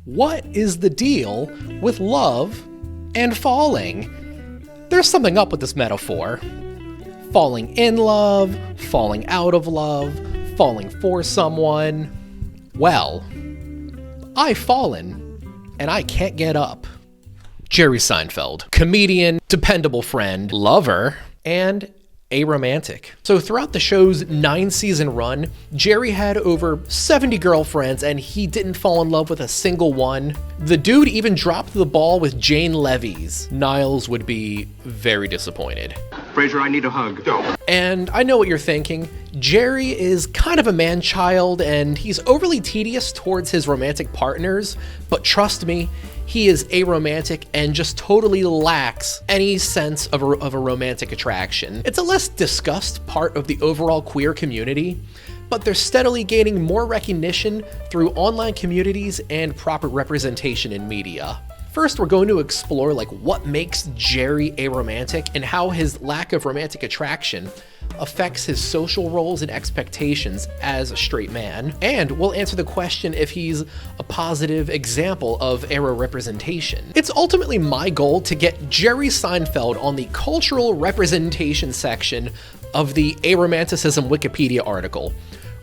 What is the deal with love and falling? There's something up with this metaphor. Falling in love, falling out of love, falling for someone. Well, I've fallen, and I can't get up. Jerry Seinfeld, comedian, dependable friend, lover, and aromantic. So throughout the show's 9-season run, Jerry had over 70 girlfriends and he didn't fall in love with a single one. The dude even dropped the ball with Jane Levy's. Niles would be very disappointed. Fraser, I need a hug. Go. And I know what you're thinking. Jerry is kind of a man-child and he's overly tedious towards his romantic partners, but trust me, he is aromantic and just totally lacks any sense of a romantic attraction. It's a less discussed part of the overall queer community, but they're steadily gaining more recognition through online communities and proper representation in media. First, we're going to explore what makes Jerry aromantic and how his lack of romantic attraction affects his social roles and expectations as a straight man. And we'll answer the question if he's a positive example of aro representation. It's ultimately my goal to get Jerry Seinfeld on the cultural representation section of the Aromanticism Wikipedia article,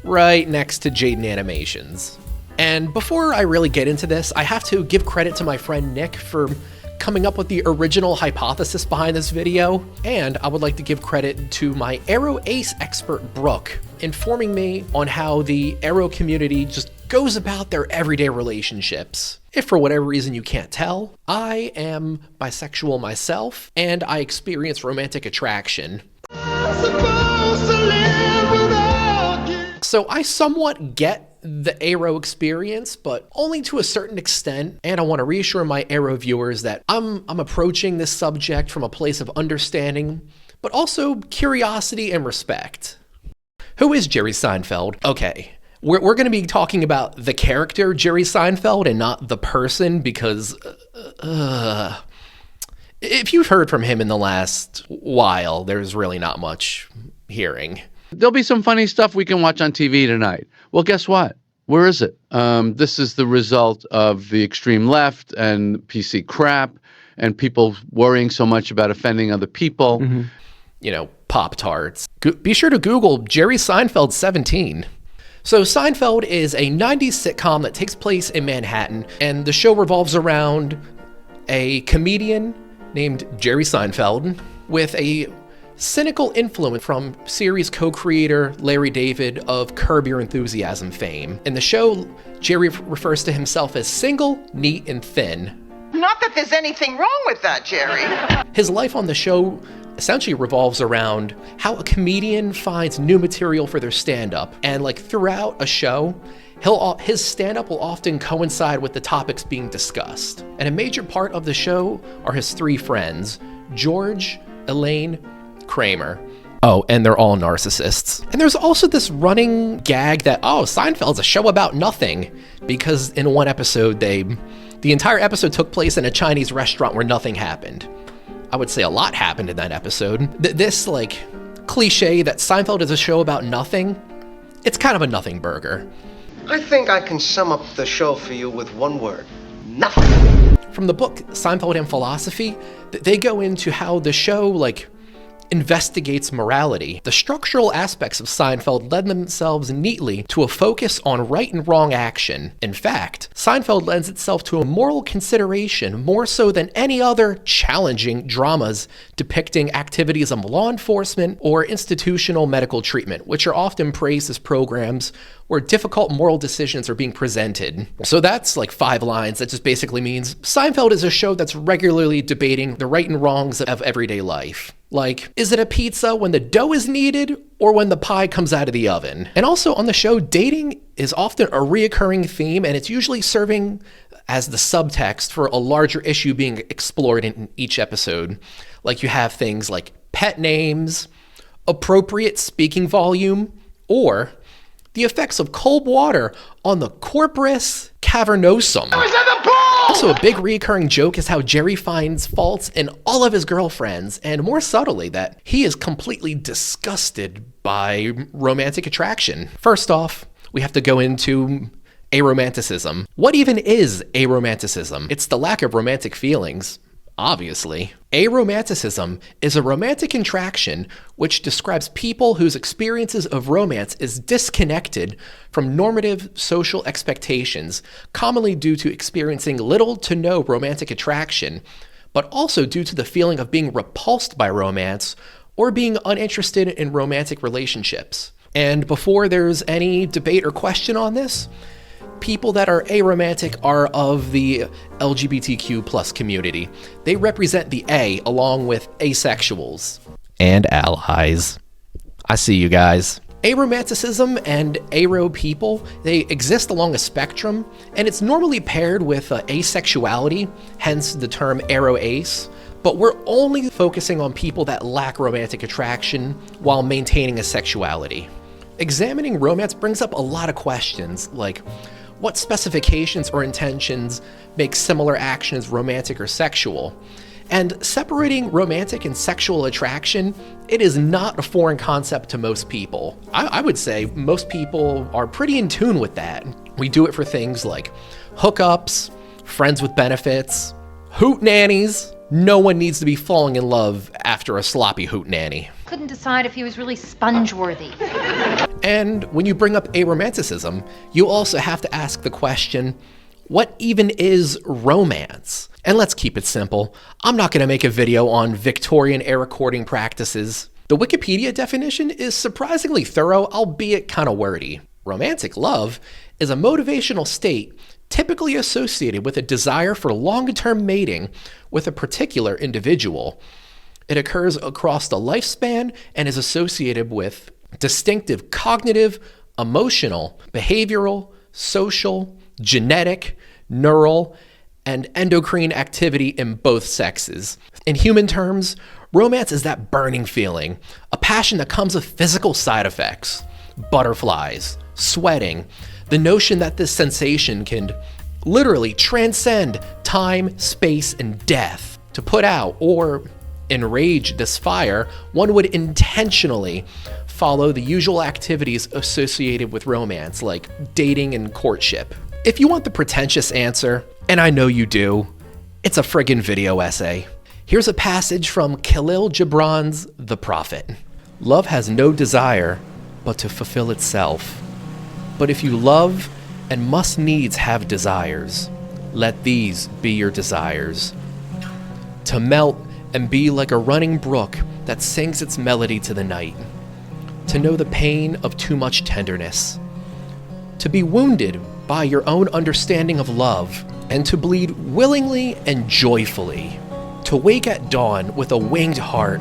right next to Jaden Animations. And before I really get into this, I have to give credit to my friend Nik for coming up with the original hypothesis behind this video, and I would like to give credit to my Aro Ace expert Brooke, informing me on how the Aro community just goes about their everyday relationships. If for whatever reason you can't tell, I am bisexual myself, and I experience romantic attraction. So I somewhat get the aro experience, but only to a certain extent, and I want to reassure my aro viewers that I'm approaching this subject from a place of understanding, but also curiosity and respect. Who is Jerry Seinfeld? Okay, we're going to be talking about the character Jerry Seinfeld and not the person, because if you've heard from him in the last while, there's really not much hearing. There'll be some funny stuff we can watch on TV tonight. Well, guess what? Where is it? This is the result of the extreme left and PC crap and people worrying so much about offending other people. Mm-hmm. You know, Pop-Tarts. Be sure to Google Jerry Seinfeld 17. So Seinfeld is a 90s sitcom that takes place in Manhattan, and the show revolves around a comedian named Jerry Seinfeld with a cynical influence from series co-creator Larry David of Curb Your Enthusiasm fame. In the show, Jerry refers to himself as single, neat, and thin. Not that there's anything wrong with that, Jerry. His life on the show essentially revolves around how a comedian finds new material for their stand-up, and throughout a show, his stand-up will often coincide with the topics being discussed. And a major part of the show are his three friends, George, Elaine, Kramer. Oh, and they're all narcissists. And there's also this running gag that, Seinfeld's a show about nothing, because in one episode, the entire episode took place in a Chinese restaurant where nothing happened. I would say a lot happened in that episode. This cliche that Seinfeld is a show about nothing, it's kind of a nothing burger. I think I can sum up the show for you with one word: nothing. From the book Seinfeld and Philosophy, they go into how the show investigates morality. The structural aspects of Seinfeld lend themselves neatly to a focus on right and wrong action. In fact, Seinfeld lends itself to a moral consideration more so than any other challenging dramas depicting activities of law enforcement or institutional medical treatment, which are often praised as programs where difficult moral decisions are being presented. So that's 5 lines that just basically means Seinfeld is a show that's regularly debating the right and wrongs of everyday life. Is it a pizza when the dough is kneaded or when the pie comes out of the oven? And also on the show, dating is often a reoccurring theme, and it's usually serving as the subtext for a larger issue being explored in each episode. You have things like pet names, appropriate speaking volume, or the effects of cold water on the corpus cavernosum. Also, a big recurring joke is how Jerry finds faults in all of his girlfriends, and more subtly, that he is completely disgusted by romantic attraction. First off, we have to go into Aromanticism. What even is aromanticism? It's the lack of romantic feelings, obviously. Aromanticism is a romantic contraction which describes people whose experiences of romance is disconnected from normative social expectations, commonly due to experiencing little to no romantic attraction, but also due to the feeling of being repulsed by romance or being uninterested in romantic relationships. And before there's any debate or question on this, people that are aromantic are of the LGBTQ plus community. They represent the A along with asexuals and allies. I see you guys. Aromanticism and aro people, they exist along a spectrum, and it's normally paired with asexuality, hence the term aro-ace, but we're only focusing on people that lack romantic attraction while maintaining a sexuality. Examining romance brings up a lot of questions, like what specifications or intentions make similar actions romantic or sexual? And separating romantic and sexual attraction, it is not a foreign concept to most people. I would say most people are pretty in tune with that. We do it for things like hookups, friends with benefits, hoot nannies. No one needs to be falling in love after a sloppy hoot nanny. Couldn't decide if he was really sponge-worthy. And when you bring up aromanticism, you also have to ask the question, what even is romance? And let's keep it simple. I'm not going to make a video on Victorian era courting practices. The Wikipedia definition is surprisingly thorough, albeit kind of wordy. Romantic love is a motivational state typically associated with a desire for long-term mating with a particular individual. It occurs across the lifespan and is associated with distinctive cognitive, emotional, behavioral, social, genetic, neural, and endocrine activity in both sexes. In human terms, romance is that burning feeling, a passion that comes with physical side effects, butterflies, sweating, the notion that this sensation can literally transcend time, space, and death. To put out or enrage this fire, one would intentionally follow the usual activities associated with romance, like dating and courtship. If you want the pretentious answer, and I know you do, it's a friggin' video essay. Here's a passage from Kahlil Gibran's The Prophet. Love has no desire but to fulfill itself. But if you love and must needs have desires, let these be your desires. To melt and be like a running brook that sings its melody to the night. To know the pain of too much tenderness. To be wounded by your own understanding of love, and to bleed willingly and joyfully. To wake at dawn with a winged heart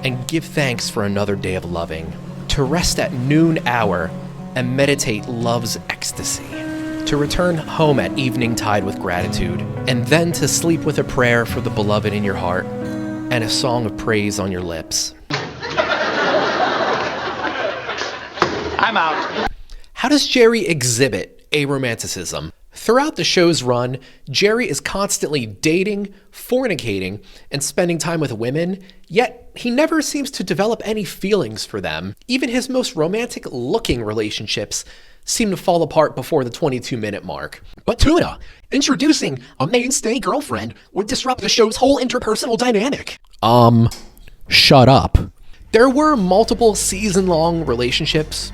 and give thanks for another day of loving. To rest at noon hour and meditate love's ecstasy. To return home at evening tide with gratitude, and then to sleep with a prayer for the beloved in your heart and a song of praise on your lips. I'm out. How does Jerry exhibit aromanticism? Throughout the show's run, Jerry is constantly dating, fornicating, and spending time with women, yet he never seems to develop any feelings for them. Even his most romantic-looking relationships seem to fall apart before the 22-minute mark. But Tuna, introducing a mainstay girlfriend would disrupt the show's whole interpersonal dynamic. Shut up. There were multiple season-long relationships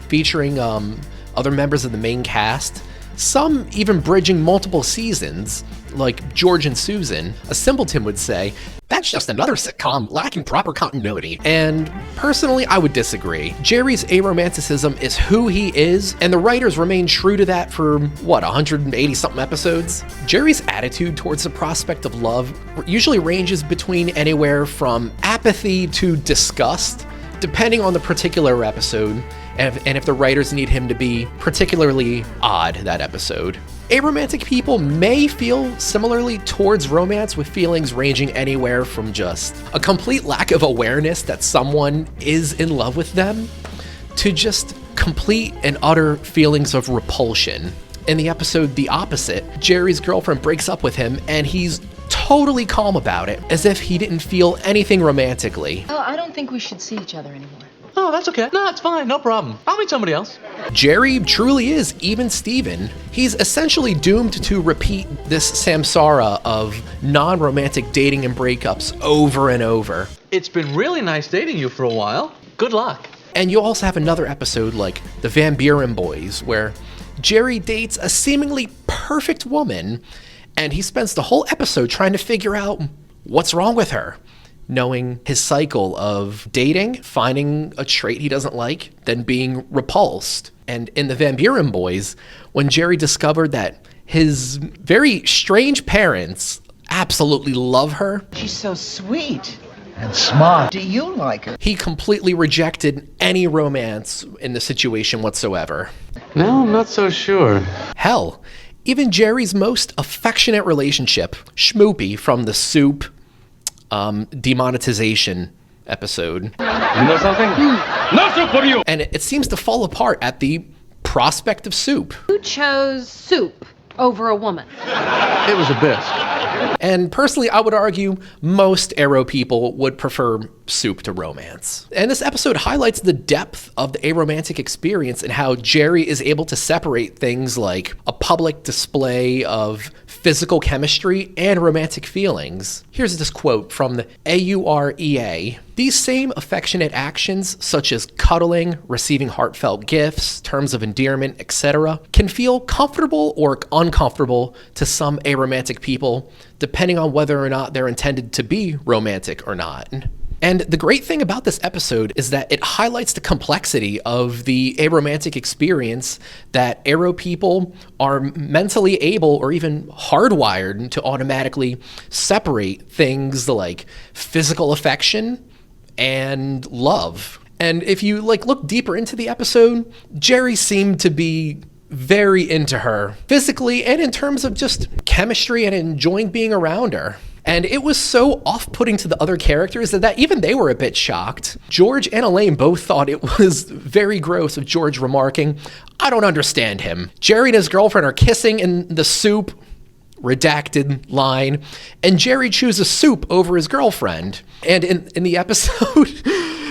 featuring other members of the main cast, some even bridging multiple seasons, like George and Susan. A simpleton would say, That's just another sitcom lacking proper continuity. And personally, I would disagree. Jerry's aromanticism is who he is, and the writers remain true to that for, 180-something episodes? Jerry's attitude towards the prospect of love usually ranges between anywhere from apathy to disgust, depending on the particular episode, and if the writers need him to be particularly odd that episode. Aromantic people may feel similarly towards romance, with feelings ranging anywhere from just a complete lack of awareness that someone is in love with them, to just complete and utter feelings of repulsion. In the episode The Opposite, Jerry's girlfriend breaks up with him and he's totally calm about it, as if he didn't feel anything romantically. Oh, I don't think we should see each other anymore. Oh, that's okay. No, it's fine. No problem. I'll meet somebody else. Jerry truly is even Steven. He's essentially doomed to repeat this samsara of non-romantic dating and breakups over and over. It's been really nice dating you for a while. Good luck. And you also have another episode like The Van Buren Boys, where Jerry dates a seemingly perfect woman, and he spends the whole episode trying to figure out what's wrong with her, knowing his cycle of dating, finding a trait he doesn't like, then being repulsed. And in The Van Buren Boys, when Jerry discovered that his very strange parents absolutely love her, She's so sweet. And smart. Do you like her? he completely rejected any romance in the situation whatsoever. Now I'm not so sure. Hell, even Jerry's most affectionate relationship, Schmoopy from the Soup demonetization episode. You know something? No soup for you! And it seems to fall apart at the prospect of soup. Who chose soup over a woman? It was a bit. And personally, I would argue most Arrow people would prefer soup to romance. And this episode highlights the depth of the aromantic experience and how Jerry is able to separate things like a public display of physical chemistry and romantic feelings. Here's this quote from the AUREA. These same affectionate actions, such as cuddling, receiving heartfelt gifts, terms of endearment, etc., can feel comfortable or uncomfortable to some aromantic people, depending on whether or not they're intended to be romantic or not. And the great thing about this episode is that it highlights the complexity of the aromantic experience, that Arrow people are mentally able or even hardwired to automatically separate things like physical affection and love. And if you look deeper into the episode, Jerry seemed to be very into her physically and in terms of just chemistry and enjoying being around her. And it was so off-putting to the other characters that even they were a bit shocked. George and Elaine both thought it was very gross of George remarking, "I don't understand him. Jerry and his girlfriend are kissing in the soup," redacted line, and Jerry chooses soup over his girlfriend. And in the episode,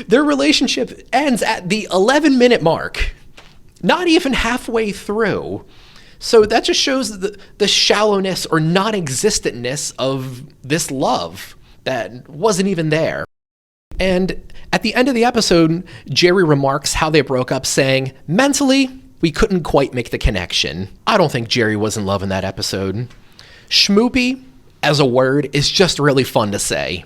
their relationship ends at the 11-minute mark, not even halfway through. So that just shows the shallowness or non-existentness of this love that wasn't even there. And at the end of the episode, Jerry remarks how they broke up, saying, "Mentally, we couldn't quite make the connection." I don't think Jerry was in love in that episode. Schmoopy, as a word, is just really fun to say.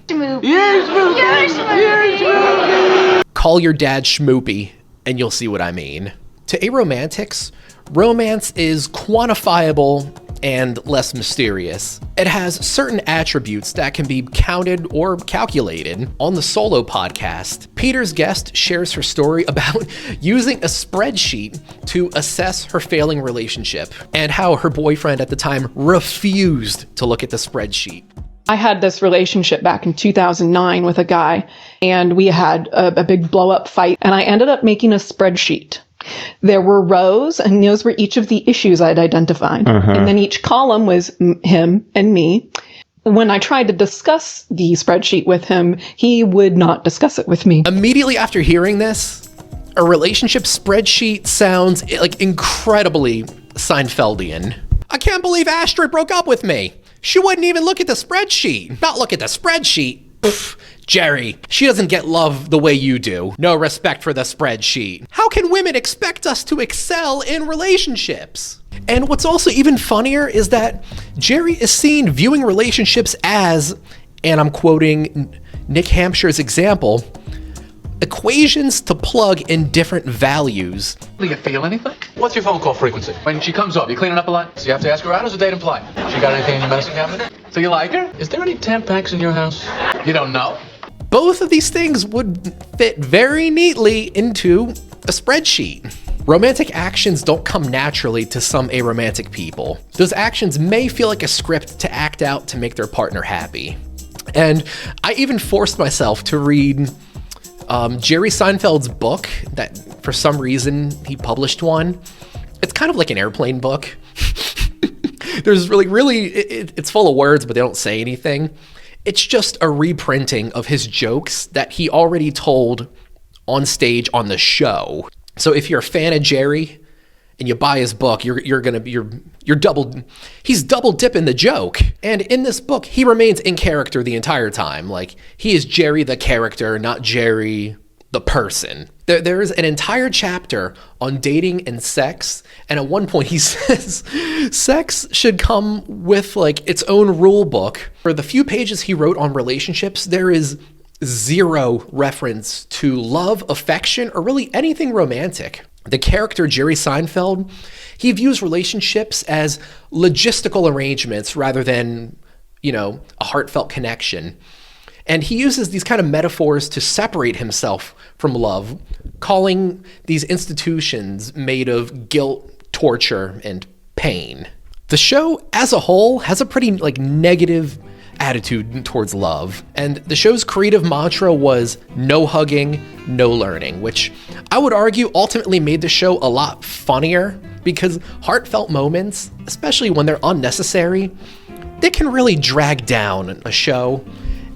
Call your dad Schmoopy, and you'll see what I mean. To aromantics, romance is quantifiable and less mysterious. It has certain attributes that can be counted or calculated. On the Solo podcast, Peter's guest shares her story about using a spreadsheet to assess her failing relationship and how her boyfriend at the time refused to look at the spreadsheet. I had this relationship back in 2009 with a guy, and we had a big blow-up fight, and I ended up making a spreadsheet. There were rows, and those were each of the issues I'd identified. And then each column was him and me. When I tried to discuss the spreadsheet with him, he would not discuss it with me. Immediately after hearing this, a relationship spreadsheet sounds incredibly Seinfeldian. I can't believe Astrid broke up with me. She wouldn't even look at the spreadsheet. Not look at the spreadsheet. Pfft, Jerry, she doesn't get love the way you do. No respect for the spreadsheet. How can women expect us to excel in relationships? And what's also even funnier is that Jerry is seen viewing relationships as, and I'm quoting Nik Hampshire's example, equations to plug in different values. Do you feel anything? What's your phone call frequency? When she comes up, you cleaning up a lot? So you have to ask her out, how's the date imply? She got anything in your medicine cabinet? So you like her? Is there any Tampax in your house? You don't know? Both of these things would fit very neatly into a spreadsheet. Romantic actions don't come naturally to some aromantic people. Those actions may feel like a script to act out to make their partner happy. And I even forced myself to read Jerry Seinfeld's book that for some reason he published one. It's kind of like an airplane book. There's really, it's full of words, but they don't say anything. It's just a reprinting of his jokes that he already told on stage on the show. So if you're a fan of Jerry and you buy his book, he's double dipping the joke. And in this book, he remains in character the entire time. Like, he is Jerry the character, not Jerry the person. There's an entire chapter on dating and sex, and at one point he says sex should come with like its own rule book. For the few pages he wrote on relationships, there is zero reference to love, affection, or really anything romantic. The character Jerry Seinfeld, he views relationships as logistical arrangements rather than, a heartfelt connection. And he uses these kind of metaphors to separate himself from love, calling these institutions made of guilt, torture, and pain. The show as a whole has a pretty negative attitude towards love. And the show's creative mantra was no hugging, no learning, which I would argue ultimately made the show a lot funnier, because heartfelt moments, especially when they're unnecessary, they can really drag down a show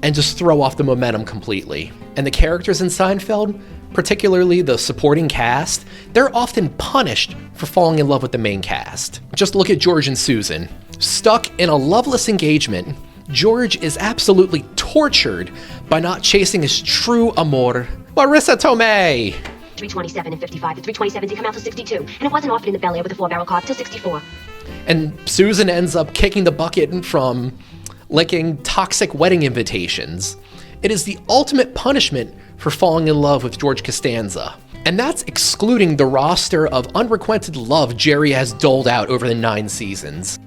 and just throw off the momentum completely. And the characters in Seinfeld, particularly the supporting cast, they're often punished for falling in love with the main cast. Just look at George and Susan. Stuck in a loveless engagement, George is absolutely tortured by not chasing his true amour, Marissa Tomei. 327 and 55. The 327 didn't come out till 62, and it wasn't offered in the Bel Air with a 4-barrel carb till 64. And Susan ends up kicking the bucket from licking toxic wedding invitations. It is the ultimate punishment for falling in love with George Costanza. And that's excluding the roster of unrequited love Jerry has doled out over the 9 seasons.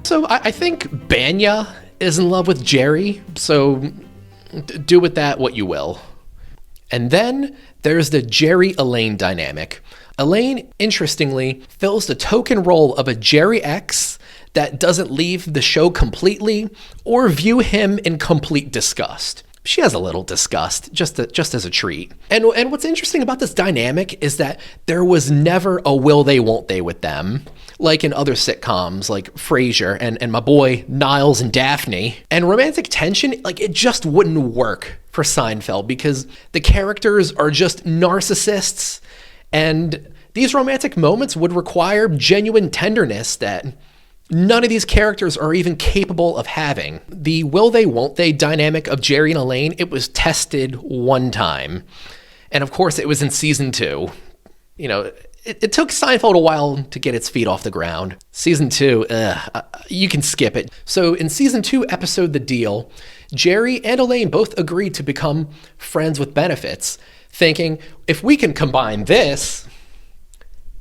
So I think Banya is in love with Jerry, so do with that what you will. And then there's the Jerry-Elaine dynamic. Elaine, interestingly, fills the token role of a Jerry X that doesn't leave the show completely or view him in complete disgust. She has a little disgust, just as a treat. And what's interesting about this dynamic is that there was never a will they, won't they with them, like in other sitcoms like Frasier and my boy Niles and Daphne. And romantic tension, it just wouldn't work for Seinfeld because the characters are just narcissists, and these romantic moments would require genuine tenderness that none of these characters are even capable of having. The will they, won't they dynamic of Jerry and Elaine, it was tested one time. And of course, it was in season 2. It took Seinfeld a while to get its feet off the ground. Season 2, you can skip it. So in season 2 episode The Deal, Jerry and Elaine both agreed to become friends with benefits, thinking, if we can combine this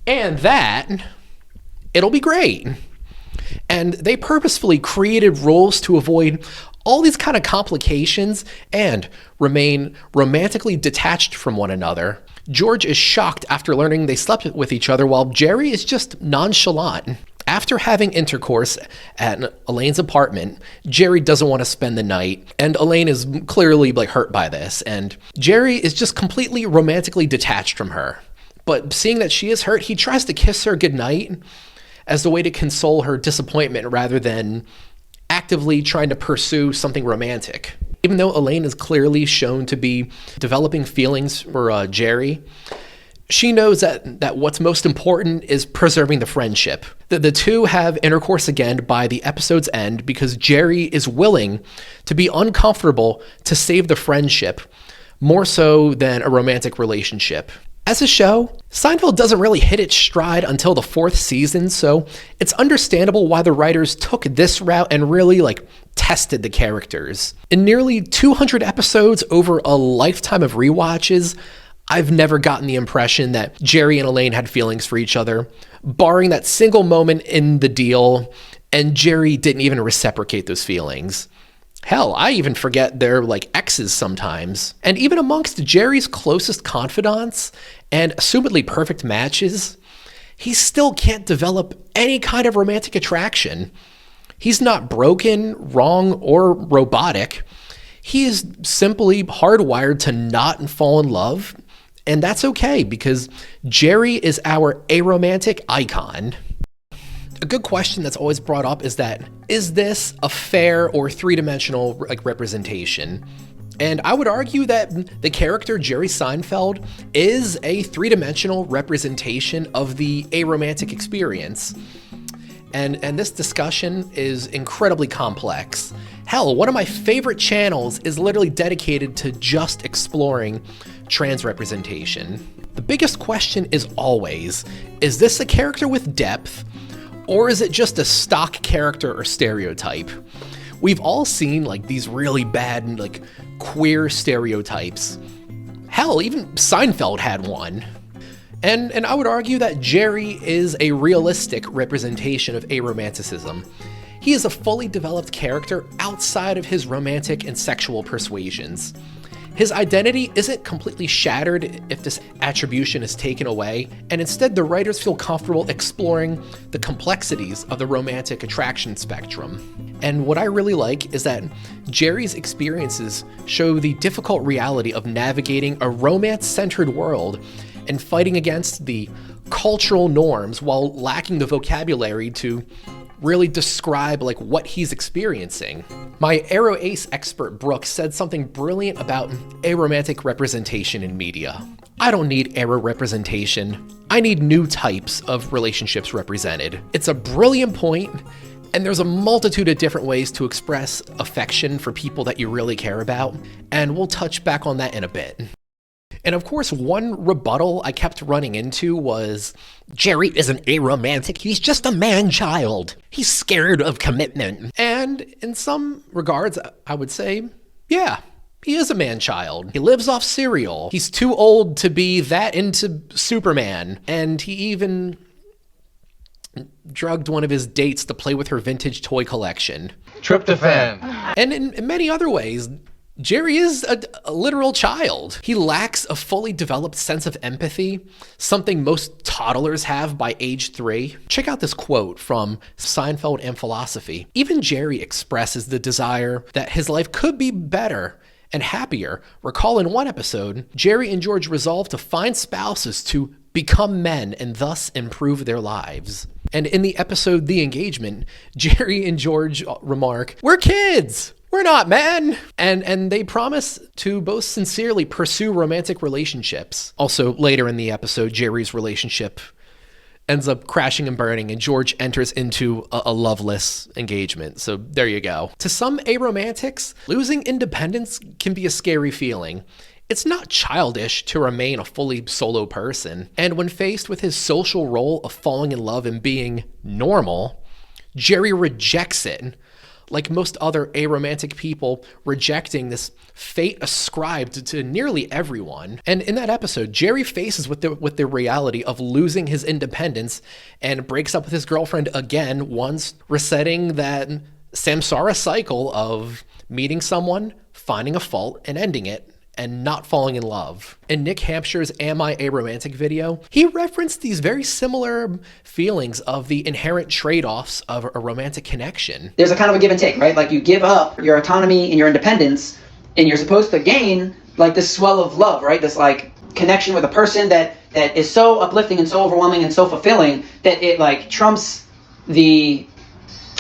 and that, it'll be great. And they purposefully created rules to avoid all these kind of complications and remain romantically detached from one another. George is shocked after learning they slept with each other, while Jerry is just nonchalant. After having intercourse at Elaine's apartment, Jerry doesn't want to spend the night, and Elaine is clearly hurt by this, and Jerry is just completely romantically detached from her. But seeing that she is hurt, he tries to kiss her goodnight as the way to console her disappointment rather than actively trying to pursue something romantic. Even though Elaine is clearly shown to be developing feelings for Jerry, she knows that what's most important is preserving the friendship. The two have intercourse again by the episode's end because Jerry is willing to be uncomfortable to save the friendship, more so than a romantic relationship. As a show, Seinfeld doesn't really hit its stride until the 4th season, so it's understandable why the writers took this route and really tested the characters. In nearly 200 episodes over a lifetime of rewatches, I've never gotten the impression that Jerry and Elaine had feelings for each other, barring that single moment in The Deal, and Jerry didn't even reciprocate those feelings. Hell, I even forget they're exes sometimes. And even amongst Jerry's closest confidants and assumedly perfect matches, he still can't develop any kind of romantic attraction. He's not broken, wrong, or robotic. He is simply hardwired to not fall in love, and that's okay because Jerry is our aromantic icon. A good question that's always brought up is this a fair or three-dimensional representation? And I would argue that the character Jerry Seinfeld is a three-dimensional representation of the aromantic experience. And this discussion is incredibly complex. Hell, one of my favorite channels is literally dedicated to just exploring trans representation. The biggest question is always, is this a character with depth, or is it just a stock character or stereotype? We've all seen like these really bad like queer stereotypes. Hell, even Seinfeld had one. And I would argue that Jerry is a realistic representation of aromanticism. He is a fully developed character outside of his romantic and sexual persuasions. His identity isn't completely shattered if this attribution is taken away, and instead the writers feel comfortable exploring the complexities of the romantic attraction spectrum. And what I really like is that Jerry's experiences show the difficult reality of navigating a romance-centered world and fighting against the cultural norms while lacking the vocabulary to really describe like what he's experiencing. My Aro Ace expert Brooke said something brilliant about aromantic representation in media. I don't need aro representation. I need new types of relationships represented. It's a brilliant point, and there's a multitude of different ways to express affection for people that you really care about, and we'll touch back on that in a bit. And of course, one rebuttal I kept running into was, Jerry isn't aromantic, he's just a man-child. He's scared of commitment. And in some regards, I would say, yeah, he is a man-child. He lives off cereal. He's too old to be that into Superman. And he even drugged one of his dates to play with her vintage toy collection. Tryptophan. And in many other ways, Jerry is a literal child. He lacks a fully developed sense of empathy, something most toddlers have by age 3. Check out this quote from Seinfeld and Philosophy. Even Jerry expresses the desire that his life could be better and happier. Recall in one episode, Jerry and George resolve to find spouses to become men and thus improve their lives. And in the episode The Engagement, Jerry and George remark, "We're kids! We're not men!" And they promise to both sincerely pursue romantic relationships. Also, later in the episode, Jerry's relationship ends up crashing and burning, and George enters into a loveless engagement. So there you go. To some aromantics, losing independence can be a scary feeling. It's not childish to remain a fully solo person. And when faced with his social role of falling in love and being normal, Jerry rejects it. Like most other aromantic people rejecting this fate ascribed to nearly everyone. And in that episode, Jerry faces with the reality of losing his independence and breaks up with his girlfriend again, once resetting that samsara cycle of meeting someone, finding a fault, and ending it, and not falling in love. In Nik Hampshire's Am I Aromantic video, he referenced these very similar feelings of the inherent trade-offs of a romantic connection. There's a kind of a give and take, right? Like you give up your autonomy and your independence, and you're supposed to gain like this swell of love, right? This like connection with a person that is so uplifting and so overwhelming and so fulfilling that it like trumps the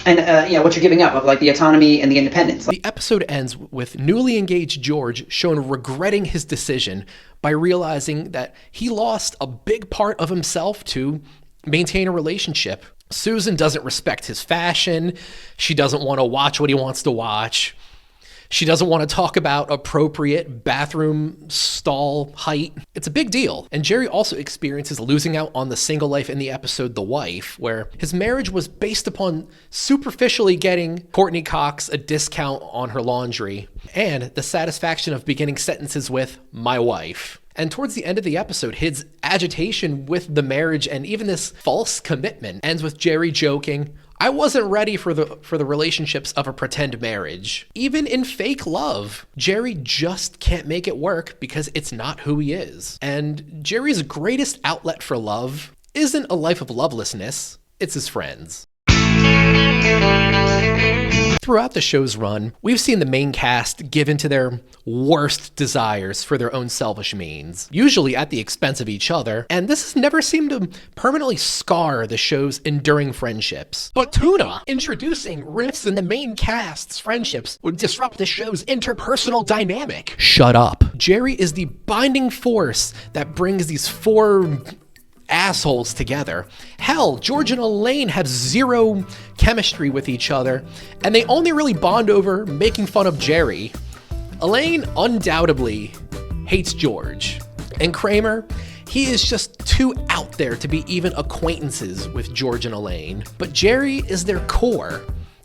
what you're giving up of like the autonomy and the independence. The episode ends with newly engaged George shown regretting his decision by realizing that he lost a big part of himself to maintain a relationship. Susan doesn't respect his fashion. She doesn't want to watch what he wants to watch. She doesn't want to talk about appropriate bathroom stall height. It's a big deal. And Jerry also experiences losing out on the single life in the episode The Wife, where his marriage was based upon superficially getting Courtney Cox a discount on her laundry, and the satisfaction of beginning sentences with "my wife." And towards the end of the episode, his agitation with the marriage and even this false commitment ends with Jerry joking, "I wasn't ready for the relationships of a pretend marriage." Even in fake love, Jerry just can't make it work because it's not who he is. And Jerry's greatest outlet for love isn't a life of lovelessness, it's his friends. Throughout the show's run, we've seen the main cast give in to their worst desires for their own selfish means, usually at the expense of each other, and this has never seemed to permanently scar the show's enduring friendships. But Tuna, introducing rifts in the main cast's friendships would disrupt the show's interpersonal dynamic. Shut up. Jerry is the binding force that brings these four assholes together. Hell, George and Elaine have zero chemistry with each other, and they only really bond over making fun of Jerry. Elaine undoubtedly hates George, and Kramer, he is just too out there to be even acquaintances with George and Elaine. But Jerry is their core,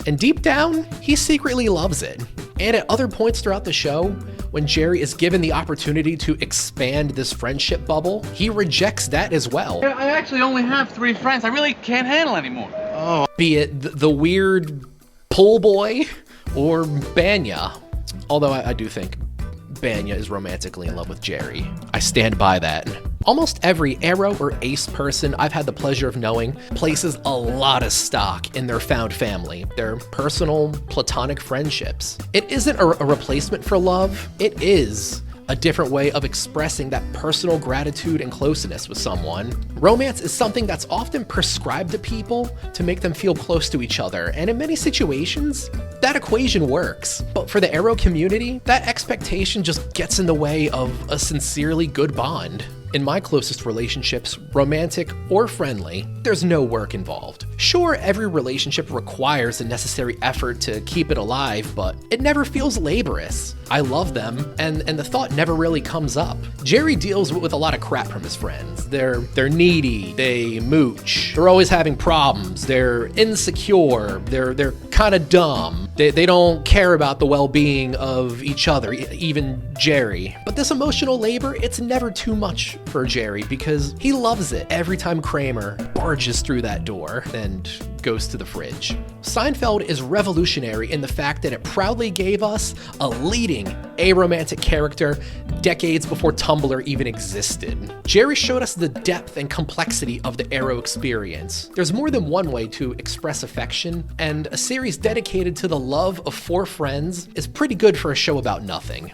and deep down, he secretly loves it. And at other points throughout the show, when Jerry is given the opportunity to expand this friendship bubble, he rejects that as well. I actually only have 3 friends. I really can't handle anymore. Oh. Be it the weird pull boy or Banya. Although I do think Banya is romantically in love with Jerry. I stand by that. Almost every Arrow or Ace person I've had the pleasure of knowing places a lot of stock in their found family, their personal platonic friendships. It isn't a replacement for love, it is a different way of expressing that personal gratitude and closeness with someone. Romance is something that's often prescribed to people to make them feel close to each other, and in many situations, that equation works. But for the Arrow community, that expectation just gets in the way of a sincerely good bond. In my closest relationships, romantic or friendly, there's no work involved. Sure, every relationship requires the necessary effort to keep it alive, but it never feels laborious. I love them, and the thought never really comes up. Jerry deals with a lot of crap from his friends. They're needy, they mooch, they're always having problems, they're insecure, they're kind of dumb, they don't care about the well-being of each other, even Jerry. But this emotional labor, it's never too much for Jerry because he loves it every time Kramer barges through that door and goes to the fridge. Seinfeld is revolutionary in the fact that it proudly gave us a leading aromantic character decades before Tumblr even existed. Jerry showed us the depth and complexity of the Arrow experience. There's more than one way to express affection, and a series dedicated to the love of 4 friends is pretty good for a show about nothing.